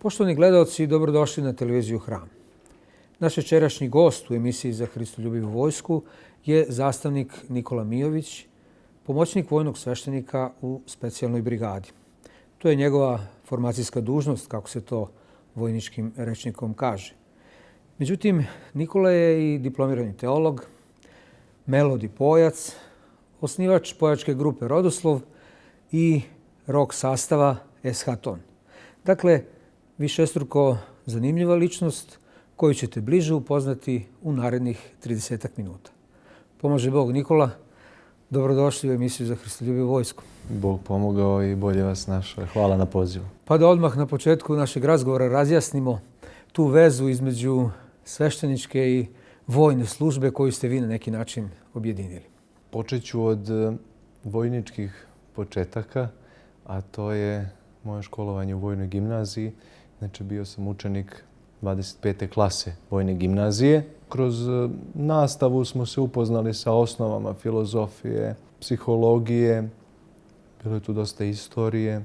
Poštovani gledaoci, dobrodošli na televiziju Hram. Naš večerašnji gost u emisiji Za Hristoljubivu vojsku je zastavnik Nikola Mijović, pomoćnik vojnog sveštenika u specijalnoj brigadi. To je njegova formacijska dužnost, kako se to vojničkim rečnikom kaže. Međutim, Nikola je i diplomirani teolog, melodi pojac, osnivač pojačke grupe Rodoslov i rok sastava SH Ton. Dakle, višestruko zanimljiva ličnost koju ćete bliže upoznati u narednih 30 minuta. Pomaže Bog. Nikola, dobrodošli u emisiju Za Hristoljubivu vojsku. Bog pomogao i bolje vas našao. Hvala na pozivu. Pa da odmah na početku našeg razgovora razjasnimo tu vezu između svešteničke i vojne službe koju ste vi na neki način objedinili. Počet ću od vojničkih početaka, a to je moje školovanje u vojnoj gimnaziji. Znači, bio sam učenik 25. klase vojne gimnazije. Kroz nastavu smo se upoznali sa osnovama filozofije, psihologije, bilo je tu dosta istorije.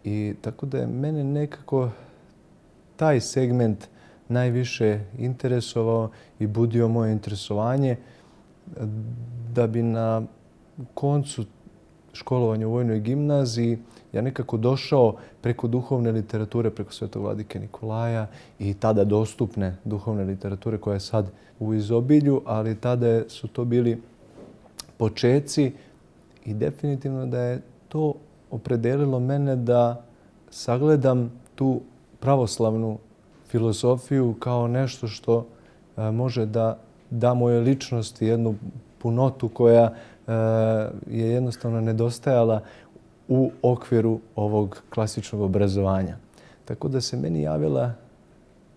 I tako da je mene nekako taj segment najviše interesovao i budio moje interesovanje, da bi na koncu školovanja u vojnoj gimnaziji ja nekako došao preko duhovne literature, preko Svetog vladike Nikolaja i tada dostupne duhovne literature koja je sad u izobilju, ali tada su to bili počeci i definitivno da je to opredelilo mene da sagledam tu pravoslavnu filozofiju kao nešto što može da da mojoj ličnosti jednu punotu koja je jednostavno nedostajala u okviru ovog klasičnog obrazovanja. Tako da se meni javila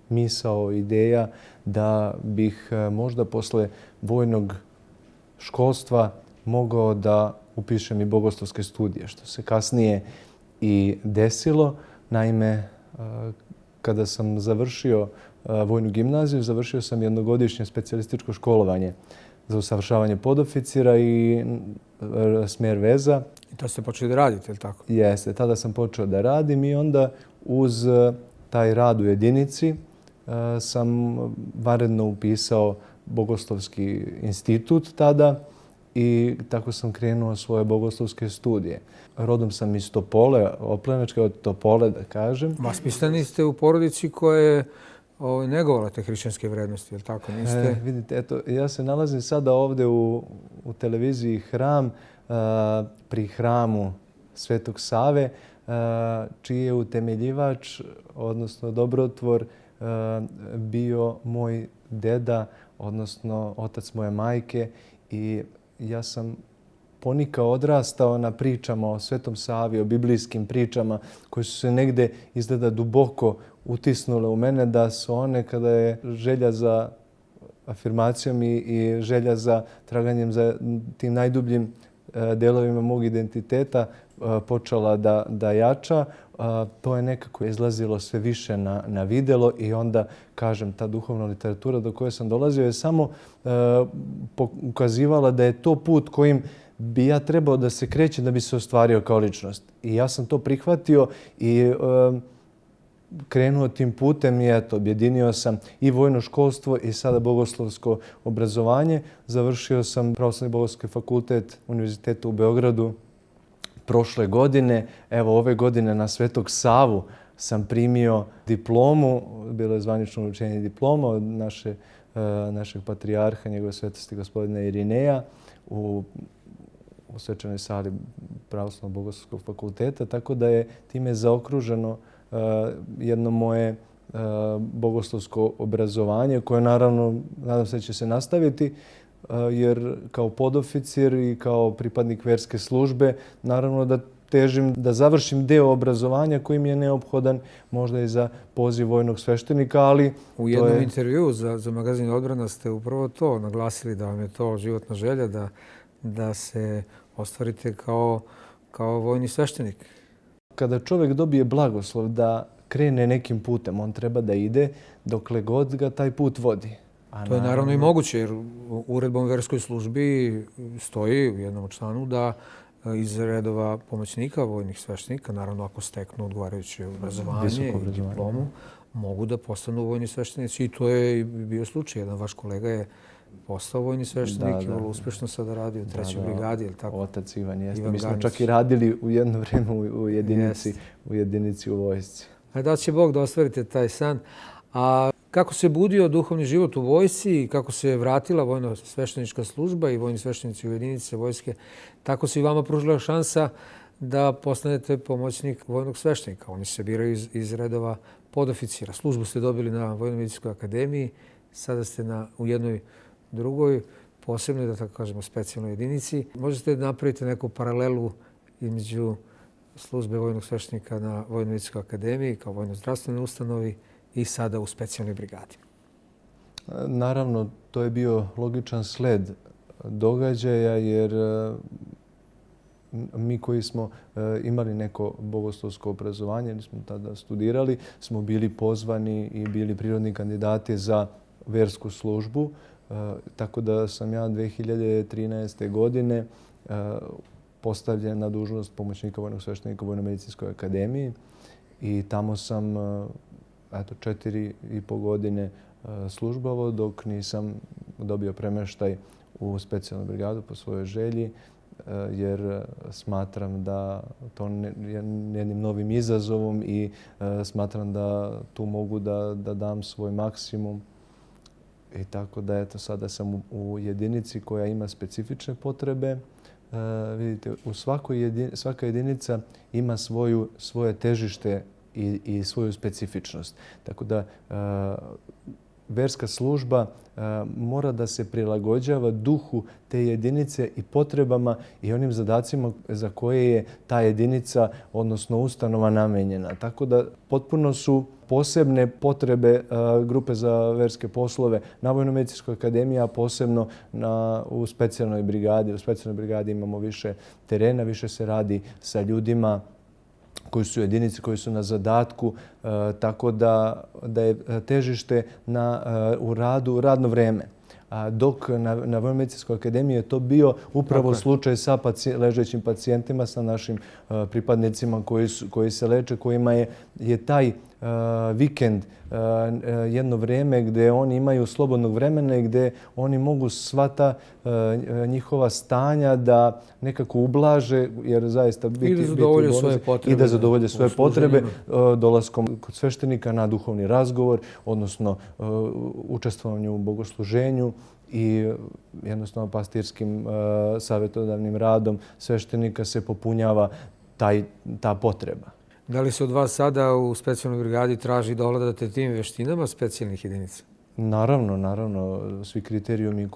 misao, ideja da bih možda posle vojnog školstva mogao da upišem i bogoslovske studije, što se kasnije i desilo. Naime, kada sam završio vojnu gimnaziju, završio sam jednogodišnje specijalističko školovanje za usavršavanje podoficira i smer veza. I to ste počeli da radite, je li tako? Jeste, tada sam počeo da radim i onda uz taj rad u jedinici sam vanredno upisao Bogoslovski institut tada i tako sam krenuo svoje bogoslovske studije. Rodom sam iz Topole, Oplenačke, od Topole da kažem. Vaspitani ste u porodici koja je negovala te hrišćanske vrednosti, je li tako? Niste... Vidite, eto, ja se nalazim sada ovdje u televiziji Hram, pri hramu Svetog Save, čiji je utemeljivač, odnosno dobrotvor, bio moj deda, odnosno otac moje majke, i ja sam ponikao odrastao na pričama o Svetom Savi, o biblijskim pričama koje su se negde izgleda duboko utisnule u mene, da su one, kada je želja za afirmacijom i želja za traganjem za tim najdubljim delovima mog identiteta počela da jača. To je nekako izlazilo sve više na videlo i onda, kažem, ta duhovna literatura do koje sam dolazio je samo ukazivala da je to put kojim bi ja trebao da se krećem da bi se ostvario kao ličnost. I ja sam to prihvatio i krenuo tim putem i eto, objedinio sam i vojno školstvo i sada bogoslovsko obrazovanje. Završio sam Pravoslavni bogoslovski fakultet Univerziteta u Beogradu prošle godine. Evo, ove godine na Svetog Savu sam primio diplomu, bilo je zvanično uručenje diploma od našeg patrijarha, njegove svetosti gospodina Irineja u svečanoj sali Pravoslavnog bogoslovskog fakulteta, tako da je time zaokruženo jedno moje bogoslovsko obrazovanje koje naravno, nadam se, će se nastaviti, jer kao podoficir i kao pripadnik verske službe naravno da težim da završim deo obrazovanja koji mi je neophodan možda i za poziv vojnog sveštenika, ali u jednom intervjuu za magazin Odbrana ste upravo to naglasili, da vam je to životna želja da se ostvarite kao vojni sveštenik. Kada čovjek dobije blagoslov da krene nekim putem, on treba da ide dokle god ga taj put vodi. To je naravno i moguće, jer uredbom verskoj službi stoji u jednom članu da iz redova pomoćnika vojnih sveštenika, naravno ako steknu odgovarajuće obrazovanje i diplomu, mogu da postanu vojni sveštenici. I to je bio slučaj. Jedan vaš kolega je postao vojni sveštenik i vrlo uspješno sada radi u 3. brigadi. Otac Ivan jeste. Mi smo čak i radili u jedno vrijeme u jedinici u vojsci. Da će Bog da ostvarite taj san. A kako se budio duhovni život u vojsci i kako se vratila vojno sveštenička služba i vojni sveštenici u jedinice vojske, tako se i vama pružila šansa da postanete pomoćnik vojnog sveštenika. Oni se biraju iz redova podoficira. Službu ste dobili na Vojno-medicinskoj akademiji, sada ste u jednoj drugoj, posebnoj, da tako kažemo, specijalnoj jedinici. Možete da napravite neku paralelu između službe vojnog sveštenika na Vojno-medicinskoj akademiji kao vojno-zdravstvenoj ustanovi i sada u specijalnoj brigadi? Naravno, to je bio logičan sled događaja jer mi koji smo imali neko bogoslovsko obrazovanje, ili smo tada studirali, smo bili pozvani i bili prirodni kandidati za versku službu. Tako da sam ja 2013. godine postavljen na dužnost pomoćnika vojnog sveštenika u Vojno-medicinskoj akademiji i tamo sam 4,5 godine službovao dok nisam dobio premeštaj u specijalnu brigadu po svojoj želji, jer smatram da to je jednim novim izazovom i smatram da tu mogu da dam svoj maksimum. I tako da eto, sada sam u jedinici koja ima specifične potrebe. Vidite, svaka jedinica ima svoje težište i svoju specifičnost. Tako da verska služba mora da se prilagođava duhu te jedinice i potrebama i onim zadacima za koje je ta jedinica, odnosno ustanova, namenjena. Tako da potpuno su posebne potrebe grupe za verske poslove na Vojno-medicinskoj akademiji, a posebno u specijalnoj brigadi. U specijalnoj brigadi imamo više terena, više se radi sa ljudima koji su jedinice, koji su na zadatku, tako da je težište u radu radno vreme. Dok na Vojno-medicinskoj akademiji je to bio upravo slučaj sa ležećim pacijentima, sa našim pripadnicima koji se leče, kojima je taj vikend jedno vrijeme gdje oni imaju slobodnog vremena i gdje oni mogu sva ta njihova stanja da nekako ublaže, jer zaista biti i da zadovolje svoje potrebe dolaskom kod sveštenika na duhovni razgovor, odnosno učestvovanju u bogosluženju i jednostavno pastirskim savjetodavnim radom sveštenika se popunjava ta potreba. Da li se od vas sada u specijalnoj brigadi traži da ovladate tim veštinama specijalnih jedinica? Naravno. Svi kriterijumi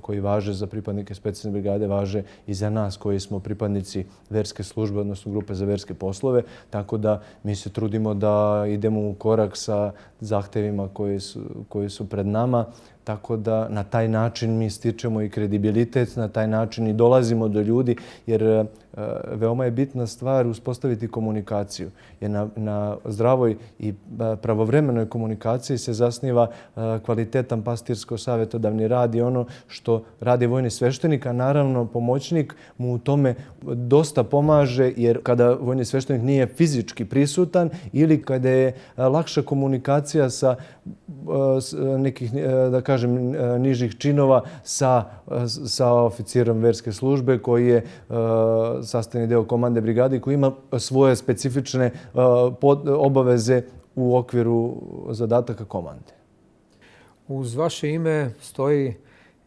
koji važe za pripadnike specijalne brigade važe i za nas koji smo pripadnici verske službe, odnosno grupe za verske poslove. Tako da mi se trudimo da idemo u korak sa zahtevima koji su pred nama. Tako da na taj način mi stičemo i kredibilitet, na taj način i dolazimo do ljudi, jer veoma je bitna stvar uspostaviti komunikaciju. Jer na zdravoj i pravovremenoj komunikaciji se zasniva kvalitetan pastirsko-savjetodavni rad i ono što radi vojni sveštenik, a naravno pomoćnik mu u tome dosta pomaže, jer kada vojni sveštenik nije fizički prisutan ili kada je lakša komunikacija sa nekih, da kažem, nižih činova sa oficirom verske službe koji je sastavni deo komande brigade, koji ima svoje specifične obaveze u okviru zadataka komande. Uz vaše ime stoji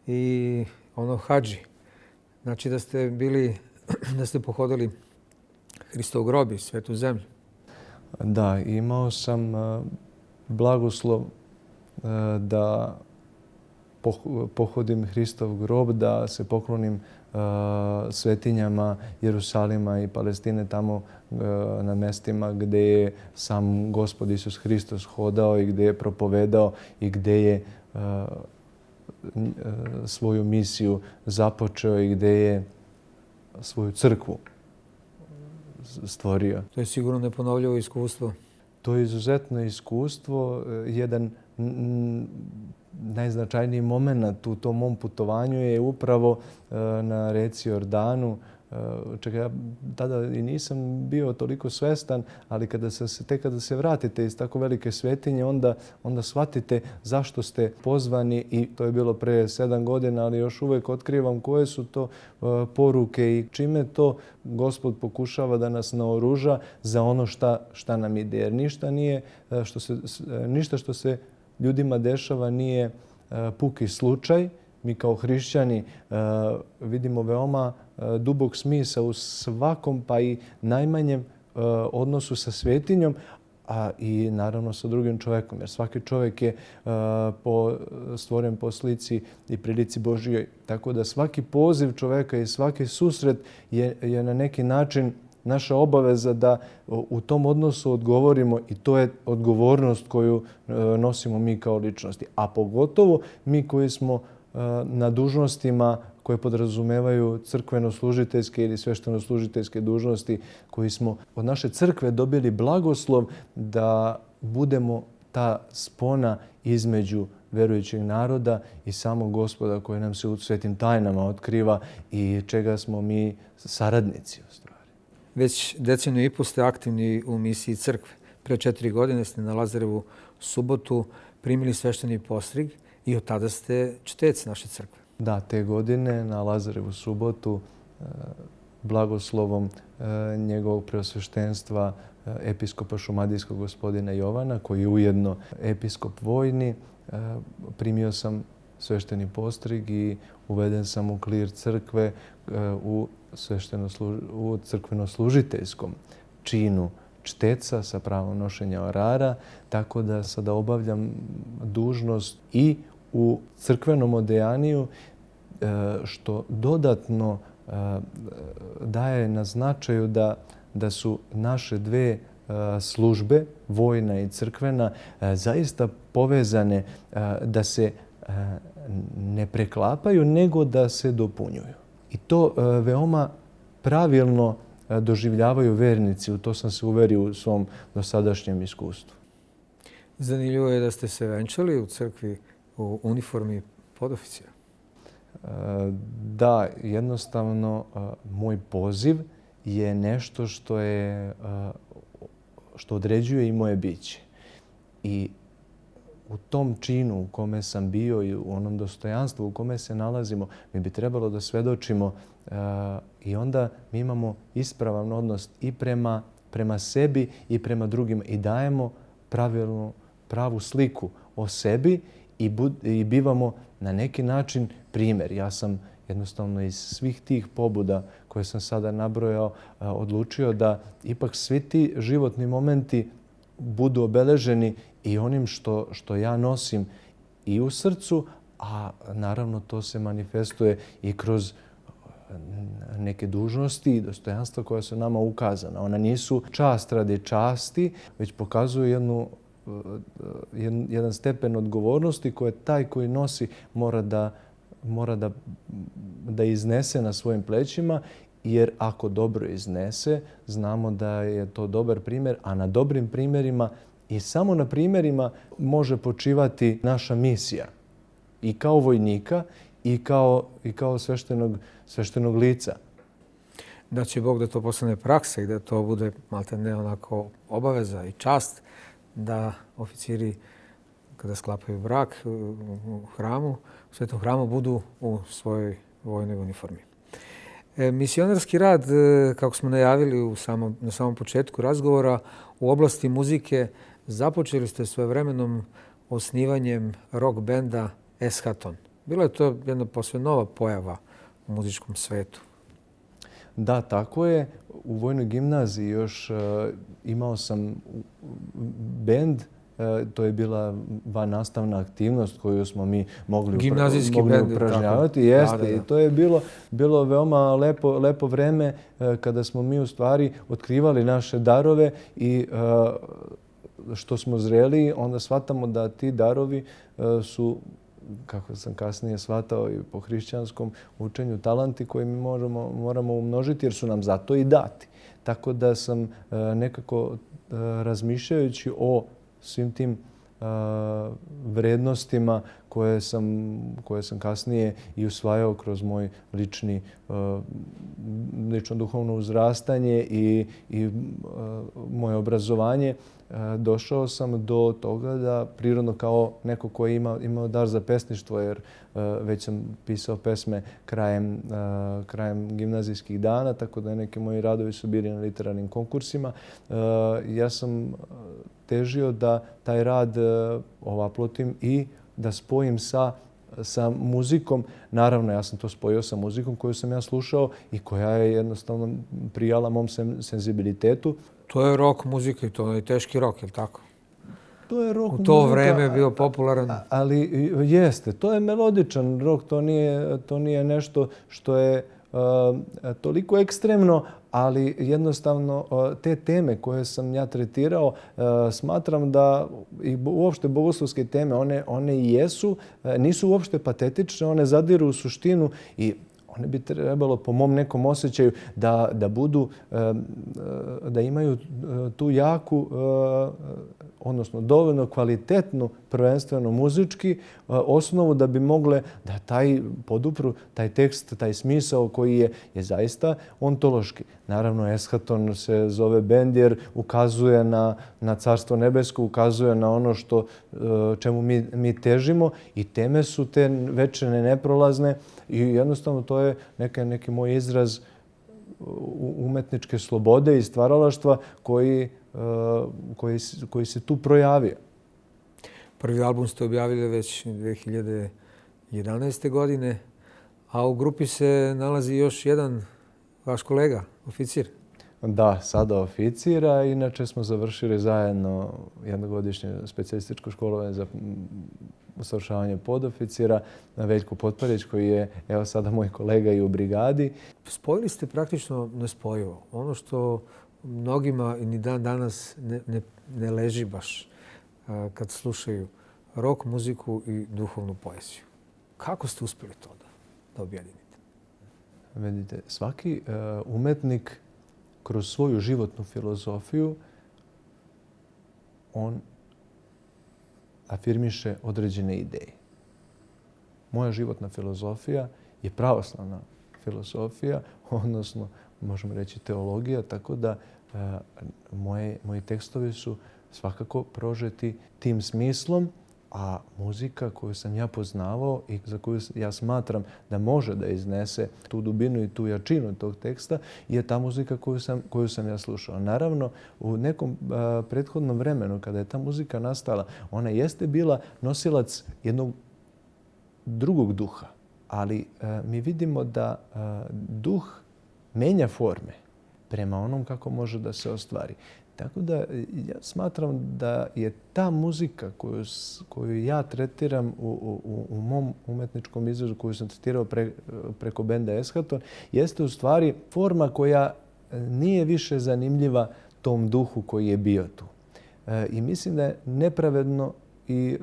i ono hadži. Znači da ste pohodili Hristov grob i svetu zemlju. Da, imao sam blagoslov da pohodim Hristov grob, da se poklonim svetinjama Jerusalima i Palestine, tamo na mestima gdje je sam Gospod Isus Hristos hodao i gdje je propovedao i gdje je svoju misiju započeo i gdje je svoju crkvu stvorio. To je sigurno neponovljivo iskustvo. To je izuzetno iskustvo, jedan najznačajniji moment u tom mom putovanju je upravo na reci Jordanu, čega ja tada i nisam bio toliko svestan, ali tek kada se vratite iz tako velike svetinje, onda shvatite zašto ste pozvani, i to je bilo pre 7 godina, ali još uvijek otkrivam koje su to poruke i čime to Gospod pokušava da nas naoruža za ono šta nam ide. Jer ništa što se ljudima dešava nije puki slučaj. Mi kao hrišćani vidimo veoma dubok smisao u svakom, pa i najmanjem odnosu sa svetinjom, a i naravno sa drugim čovjekom. Jer svaki čovjek je stvoren po slici i prilici Božjoj. Tako da svaki poziv čovjeka i svaki susret je na neki način naša obaveza da u tom odnosu odgovorimo, i to je odgovornost koju nosimo mi kao ličnosti. A pogotovo mi koji smo na dužnostima koje podrazumevaju crkveno-služiteljske ili svešteno-služiteljske dužnosti, koji smo od naše crkve dobili blagoslov da budemo ta spona između verujućeg naroda i samog Gospoda koji nam se u svetim tajnama otkriva i čega smo mi saradnici u stvari. Već deceniju i po ste aktivni u misiji crkve. Pre 4 godine ste na Lazarevu subotu primili svešteni postrig i od tada ste čitec naše crkve. Da, te godine na Lazarevu subotu blagoslovom njegovog preosveštenstva episkopa šumadijskog gospodina Jovana, koji je ujedno episkop Vojni, primio sam svešteni postrig i uveden sam u klir crkve u crkveno-služiteljskom činu čteca sa pravom nošenja orara, tako da sada obavljam dužnost i u crkvenom odejaniju, što dodatno daje na značaju da su naše dve službe, vojna i crkvena, zaista povezane, da se ne preklapaju, nego da se dopunjuju. I to veoma pravilno doživljavaju vernici. U to sam se uverio u svom dosadašnjem iskustvu. Zanimljivo je da ste se venčali u crkvi u uniformi podoficira. Da, jednostavno moj poziv je nešto što određuje i moje biće. I u tom činu u kome sam bio i u onom dostojanstvu u kome se nalazimo, mi bi trebalo da svedočimo i onda mi imamo ispravan odnos i prema sebi i prema drugima i dajemo pravu sliku o sebi i bivamo na neki način primjer. Ja sam jednostavno iz svih tih pobuda koje sam sada nabrojao odlučio da ipak svi ti životni momenti budu obeleženi i onim što ja nosim i u srcu, a naravno to se manifestuje i kroz neke dužnosti i dostojanstva koja su nama ukazana. Ona nisu čast radi časti, već pokazuju jedan stepen odgovornosti koje taj koji nosi mora da iznese na svojim plećima, jer ako dobro iznese, znamo da je to dobar primjer, a na dobrim primjerima i samo na primjerima može počivati naša misija. I kao vojnika i kao sveštenog lica. Da će Bog da to postane praksa i da to bude maltene onako obaveza i čast da oficiri kada sklapaju brak u hramu, u svetom hramu, budu u svojoj vojnoj uniformi. Misionarski rad, kako smo najavili na samom početku razgovora, u oblasti muzike započeli ste svojevremenom osnivanjem rock benda Eschaton. Bilo je to jedna posve nova pojava u muzičkom svetu. Da, tako je. U vojnoj gimnaziji još imao sam bend. To je bila vannastavna aktivnost koju smo mi mogli upražnjavati. Jeste. I to je bilo veoma lepo vreme kada smo mi u stvari otkrivali naše darove i što smo zreli, onda shvatamo da ti darovi su, kako sam kasnije shvatao i po hrišćanskom učenju, talanti koje mi moramo umnožiti jer su nam zato i dati. Tako da sam nekako razmišljajući o svim tim vrednostima koje sam kasnije i usvajao kroz moj lično duhovno uzrastanje i moje obrazovanje. Došao sam do toga da prirodno kao neko koji je imao dar za pesništvo, jer već sam pisao pesme krajem gimnazijskih dana, tako da neki moji radovi su bili na literarnim konkursima. Ja sam težio da taj rad ovaplotim i da spojim sa muzikom. Naravno, ja sam to spojio sa muzikom koju sam ja slušao i koja je jednostavno prijala mom senzibilitetu. To je rock muzika i to je teški rock, je li tako? To je rock u to muzika, vreme je bio popularan. Ali jeste, to je melodičan rock, to nije nešto što je toliko ekstremno, ali jednostavno te teme koje sam ja tretirao, smatram da i uopšte bogoslovske teme, one i jesu, nisu uopšte patetične, one zadiru u suštinu i one bi trebalo po mom nekom osjećaju da imaju tu jaku, odnosno dovoljno kvalitetnu, prvenstveno muzički osnovu da bi mogle da podupru taj tekst, taj smisao koji je zaista ontološki. Naravno, Eschaton se zove bend jer ukazuje na Carstvo nebesko, ukazuje na ono čemu mi težimo i teme su te večne, neprolazne i jednostavno to je neki moj izraz umetničke slobode i stvaralaštva koji se tu projavio. Prvi album ste objavili već 2011. godine, a u grupi se nalazi još jedan vaš kolega, oficir. Da, sada oficira. Inače smo završili zajedno jednogodišnje specijalističko školovanje za usavršavanje podoficira. Veljko Potparić koji je evo sada moj kolega i u brigadi. Spojili ste praktično nespojivo. Ono što mnogima ni dan danas ne leži baš kad slušaju rock muziku i duhovnu poeziju. Kako ste uspjeli to da objedinite? Vidite, svaki umetnik kroz svoju životnu filozofiju on afirmiše određene ideje. Moja životna filozofija je pravoslavna filozofija, odnosno možemo reći teologija, tako da moji tekstovi su svakako prožeti tim smislom, a muzika koju sam ja poznavao i za koju ja smatram da može da iznese tu dubinu i tu jačinu tog teksta je ta muzika koju sam ja slušao. Naravno, u nekom prethodnom vremenu kada je ta muzika nastala, ona jeste bila nosilac jednog drugog duha, ali mi vidimo da duh menja forme prema onom kako može da se ostvari. Tako da ja smatram da je ta muzika koju ja tretiram u mom umetničkom izrazu, koju sam tretirao preko benda Eschaton, jeste u stvari forma koja nije više zanimljiva tom duhu koji je bio tu. I mislim da je nepravedno i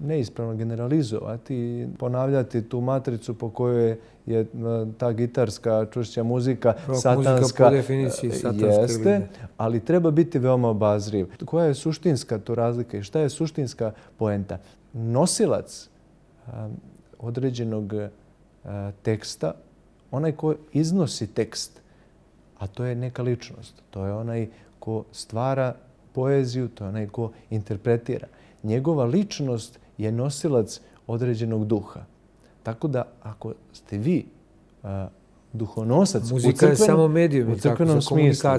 neispravno generalizovati i ponavljati tu matricu po kojoj je ta gitarska čvršća muzika satanska. Muzika po definiciji satanska. Jeste, ali treba biti veoma obazriv. Koja je suštinska to razlika i šta je suštinska poenta? Nosilac određenog teksta, onaj ko iznosi tekst, a to je neka ličnost. To je onaj ko stvara poeziju, to je onaj ko interpretira. Njegova ličnost je nosilac određenog duha. Tako da ako ste vi duhonosac muzika je samo medijum u crkvenom smislu,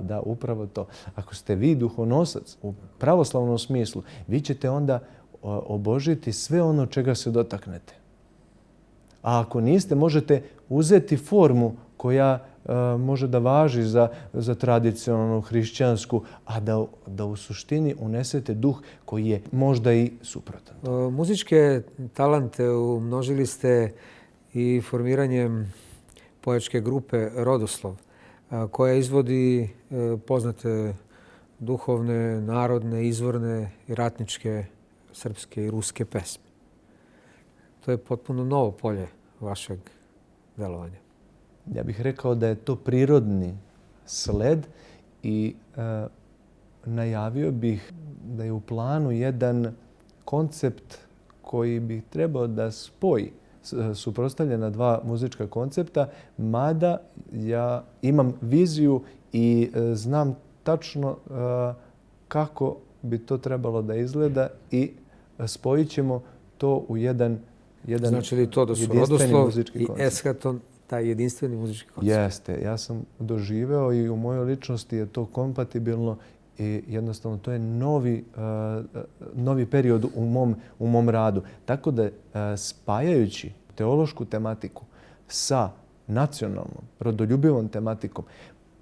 da, upravo to. Ako ste vi duhonosac u pravoslavnom smislu, vi ćete onda obožiti sve ono čega se dotaknete. A ako niste, možete uzeti formu koja može da važi za tradicionalnu hrišćansku, a da u suštini unesete duh koji je možda i suprotan. Muzičke talente umnožili ste i formiranjem pojačke grupe Rodoslov, koja izvodi poznate duhovne, narodne, izvorne i ratničke srpske i ruske pesme. To je potpuno novo polje vašeg delovanja. Ja bih rekao da je to prirodni sled i najavio bih da je u planu jedan koncept koji bi trebao da spoji suprotstavljena dva muzička koncepta, mada ja imam viziju i znam tačno kako bi to trebalo da izgleda i spojit ćemo to u jedan znači li to da su Rodoslov i Eschaton taj jedinstveni muzički koncept? Jeste. Ja sam doživeo i u mojoj ličnosti je to kompatibilno i jednostavno to je novi period u mom radu. Tako da spajajući teološku tematiku sa nacionalnom, rodoljubivom tematikom,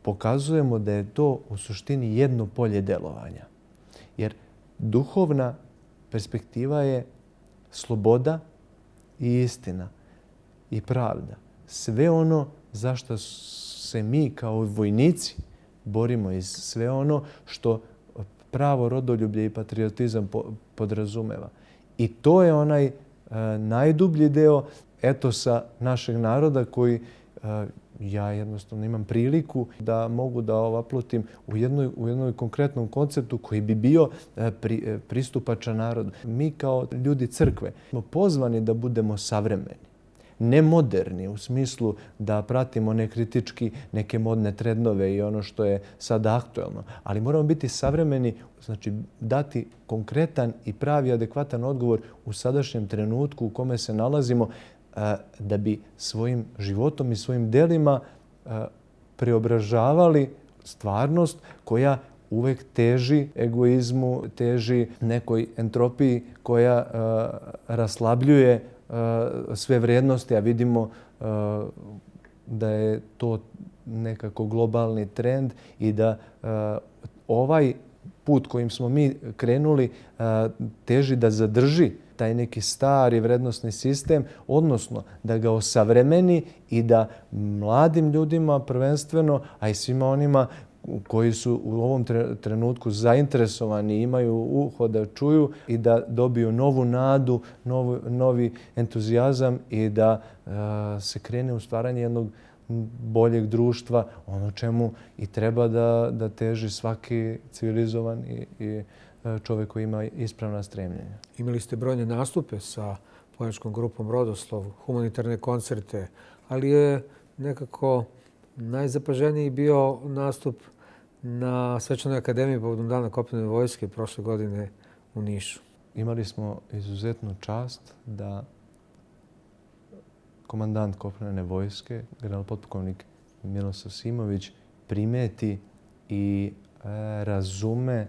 pokazujemo da je to u suštini jedno polje delovanja. Jer duhovna perspektiva je sloboda i istina i pravda. Sve ono za što se mi kao vojnici borimo i sve ono što pravo rodoljublje i patriotizam podrazumeva. I to je onaj najdublji deo etosa našeg naroda koji ja jednostavno imam priliku da mogu da ovaplotim u jednoj konkretnom konceptu koji bi bio pristupačan narodu. Mi kao ljudi crkve smo pozvani da budemo savremeni. Ne moderni u smislu da pratimo nekritički neke modne trendove i ono što je sada aktuelno, ali moramo biti savremeni, znači dati konkretan i pravi adekvatan odgovor u sadašnjem trenutku u kome se nalazimo da bi svojim životom i svojim delima preobražavali stvarnost koja uvek teži egoizmu, teži nekoj entropiji koja raslabljuje sve vrednosti, a vidimo da je to nekako globalni trend i da ovaj put kojim smo mi krenuli teži da zadrži taj neki stari vrednostni sistem, odnosno da ga osavremeni i da mladim ljudima prvenstveno, a i svima onima koji su u ovom trenutku zainteresovani, imaju uho da čuju i da dobiju novu nadu, novi entuzijazam i da se krene u stvaranje jednog boljeg društva, ono čemu i treba da teži svaki civilizovan i čovjek koji ima ispravna stremljenja. Imali ste brojne nastupe sa pojačkom grupom Rodoslov, humanitarne koncerte, ali je nekako najzapaženiji bio nastup na Svečanoj akademiji povodom Dana kopnene vojske prošle godine u Nišu. Imali smo izuzetnu čast da komandant kopnene vojske, general potpukovnik Milosav Simović, primeti i razume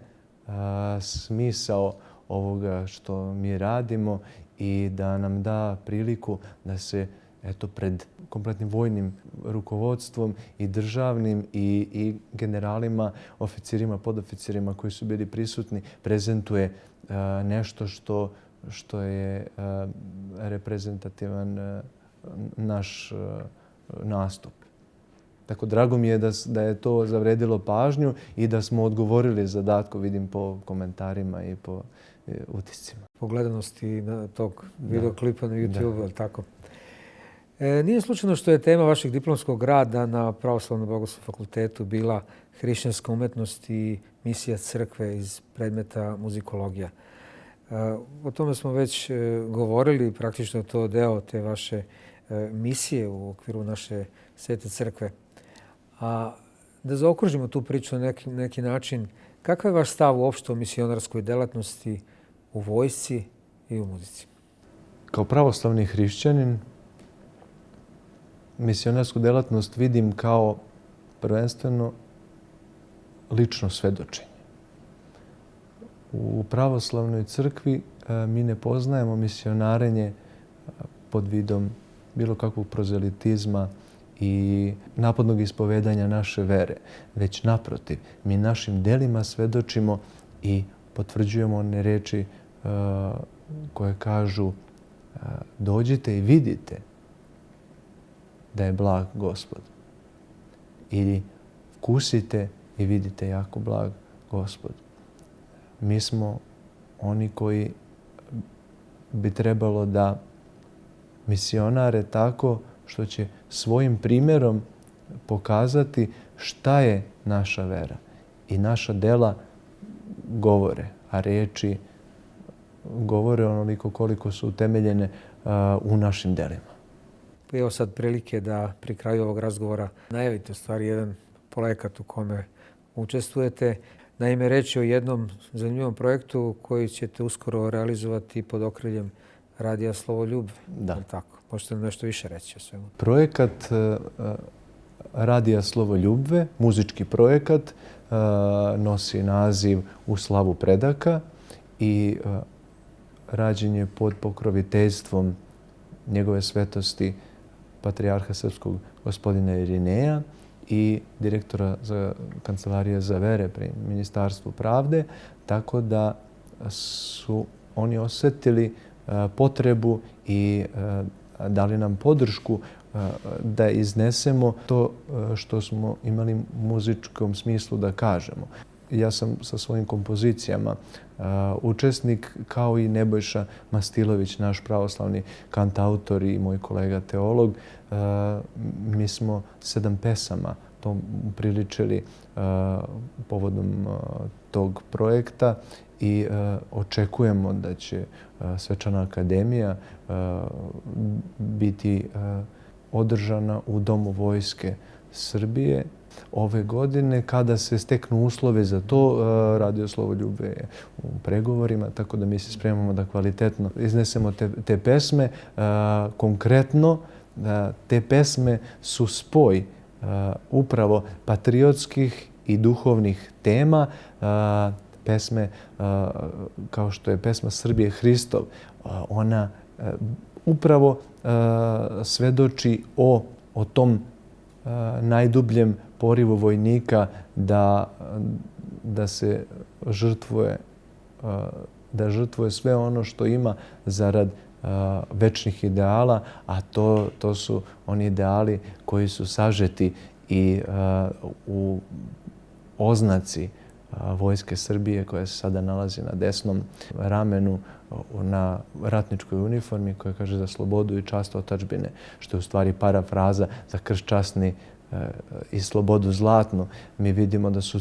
smisao ovoga što mi radimo i da nam da priliku da se pred kompletnim vojnim rukovodstvom i državnim i generalima, oficirima, podoficirima koji su bili prisutni, prezentuje nešto što je reprezentativan naš nastup. Tako drago mi je da je to zavredilo pažnju i da smo odgovorili zadatku, vidim po komentarima i po utiscima. Po gledanosti tog videoklipa na YouTube, ali tako? Nije slučajno što je tema vašeg diplomskog rada na Pravoslavnom bogoslovnom fakultetu bila hrišćanska umetnost i misija crkve iz predmeta muzikologija. O tome smo već govorili, praktično je to deo te vaše misije u okviru naše Svete crkve. A da zaokružimo tu priču na neki način, kakav je vaš stav uopšte o misionarskoj delatnosti u vojsci i u muzici? Kao pravoslavni hrišćanin misionarsku delatnost vidim kao prvenstveno lično svedočenje. U pravoslavnoj crkvi mi ne poznajemo misionarenje pod vidom bilo kakvog prozelitizma i napadnog ispovedanja naše vere, već naprotiv, mi našim delima svedočimo i potvrđujemo one reči koje kažu dođite i vidite da je blag Gospod. Ili kusite i vidite jako blag Gospod. Mi smo oni koji bi trebalo da misionare tako što će svojim primjerom pokazati šta je naša vera. I naša dela govore, a riječi govore onoliko koliko su utemeljene u našim delima. Evo sad prilike da pri kraju ovog razgovora najavite u stvari jedan projekat u kome učestvujete. Naime, reč je o jednom zanimljivom projektu koji ćete uskoro realizovati pod okriljem Radija Slovoljub. Da. Tako. Možete nam nešto više reći o svemu? Projekat Radija Slovoljubve, muzički projekat, nosi naziv U slavu predaka i rađen je pod pokroviteljstvom njegove svetosti patrijarha srpskog gospodina Irineja i direktora za Kancelarije za vere pri Ministarstvu pravde, tako da su oni osjetili potrebu i dali nam podršku da iznesemo to što smo imali u muzičkom smislu da kažemo. Ja sam sa svojim kompozicijama učesnik, kao i Nebojša Mastilović, naš pravoslavni kantautor i moj kolega teolog. Mi smo 7 pesama to upriličili povodom tog projekta i očekujemo da će Svečana akademija biti održana u Domu Vojske Srbije ove godine. Kada se steknu uslove za to, Radio Slovoljubve je u pregovorima, tako da mi se spremamo da kvalitetno iznesemo te pesme. Konkretno, te pesme su spoj upravo patriotskih i duhovnih tema. Pesme kao što je pesma Srbije Hristov, ona upravo svedoči o tom najdubljem porivu vojnika da se žrtvuje, da žrtvuje sve ono što ima zarad večnih ideala, a to su oni ideali koji su sažeti i u oznaci Vojske Srbije koja se sada nalazi na desnom ramenu na ratničkoj uniformi koja kaže za slobodu i čast otadžbine, što je u stvari parafraza za krst časni i slobodu zlatnu. Mi vidimo da su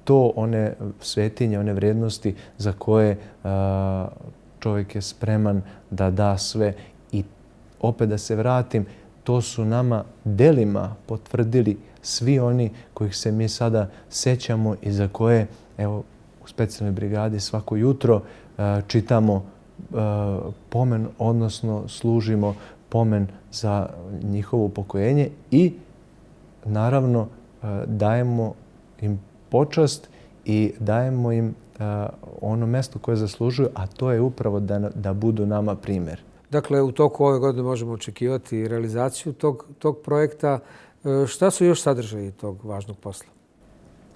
to one svetinje, one vrijednosti za koje čovjek je spreman da da sve. I opet da se vratim, to su nama delima potvrdili svi oni kojih se mi sada sećamo i za koje, evo, u specijalnoj brigadi svako jutro čitamo pomen, odnosno služimo pomen za njihovo upokojenje i naravno dajemo im počast i dajemo im ono mesto koje zaslužuju, a to je upravo da budu nama primjer. Dakle, u toku ove godine možemo očekivati realizaciju tog projekta. Šta su još sadržaji tog važnog posla?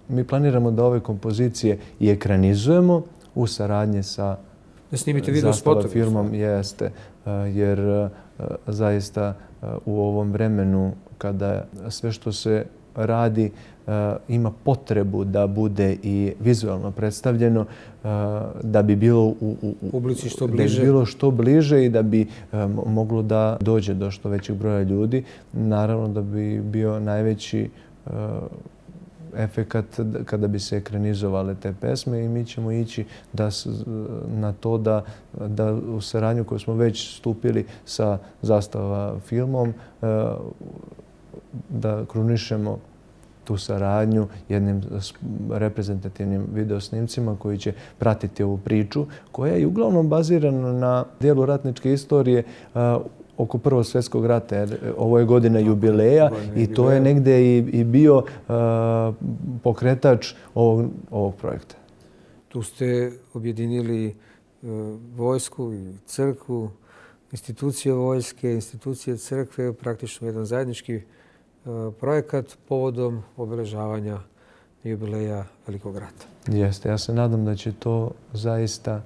Mi planiramo da ove kompozicije i ekranizujemo u saradnji sa Zastava filmom. Jeste, jer zaista u ovom vremenu kada sve što se radi ima potrebu da bude i vizualno predstavljeno, da bi bilo publici što bliže i da bi moglo da dođe do što većeg broja ljudi. Naravno da bi bio najveći efekat kada bi se ekranizovale te pesme i mi ćemo ići na to da u saradnju koju smo već stupili sa Zastava filmom da krunišemo tu saradnju jednim reprezentativnim videosnimcima koji će pratiti ovu priču koja je uglavnom bazirana na dijelu ratničke istorije oko Prvog svjetskog rata, jer ovo je godina jubileja i to je negdje i bio pokretač ovog projekta. Tu ste objedinili vojsku i crkvu, institucije vojske, institucije crkve, praktično jedan zajednički projekat povodom obeležavanja jubileja Velikog rata. Jeste, ja se nadam da će to zaista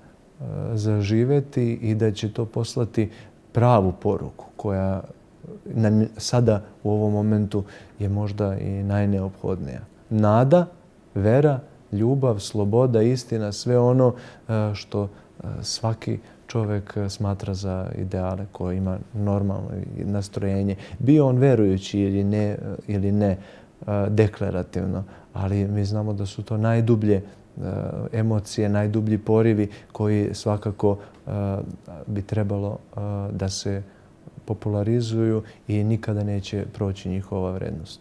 zaživeti i da će to poslati pravu poruku koja nam sada u ovom momentu je možda i najneophodnija. Nada, vera, ljubav, sloboda, istina, sve ono što svaki čovjek smatra za ideale koje ima normalno nastrojenje. Bio on verujući ili ne deklarativno, ali mi znamo da su to najdublje emocije, najdublji porivi koji svakako bi trebalo da se popularizuju i nikada neće proći njihova vrednost.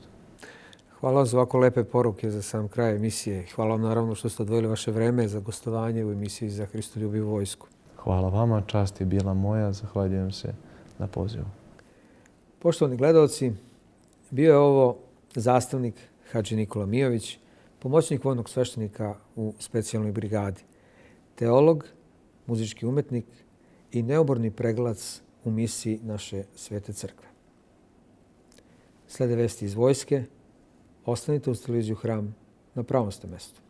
Hvala vam za ovako lepe poruke za sam kraj emisije. Hvala vam naravno što ste odvojili vaše vreme za gostovanje u emisiji Za Hristoljubivu vojsku. Hvala vama, čast je bila moja. Zahvaljujem se na pozivu. Poštovani gledalci, bio je ovo zastavnik Hadži Nikola Mijović, pomoćnik vojnog sveštenika u specijalnoj brigadi, teolog, muzički umetnik i neoborni pregalac u misiji naše Svete crkve. Slede vesti iz vojske. Ostanite uz televiziju Hram, na pravom ste mestu.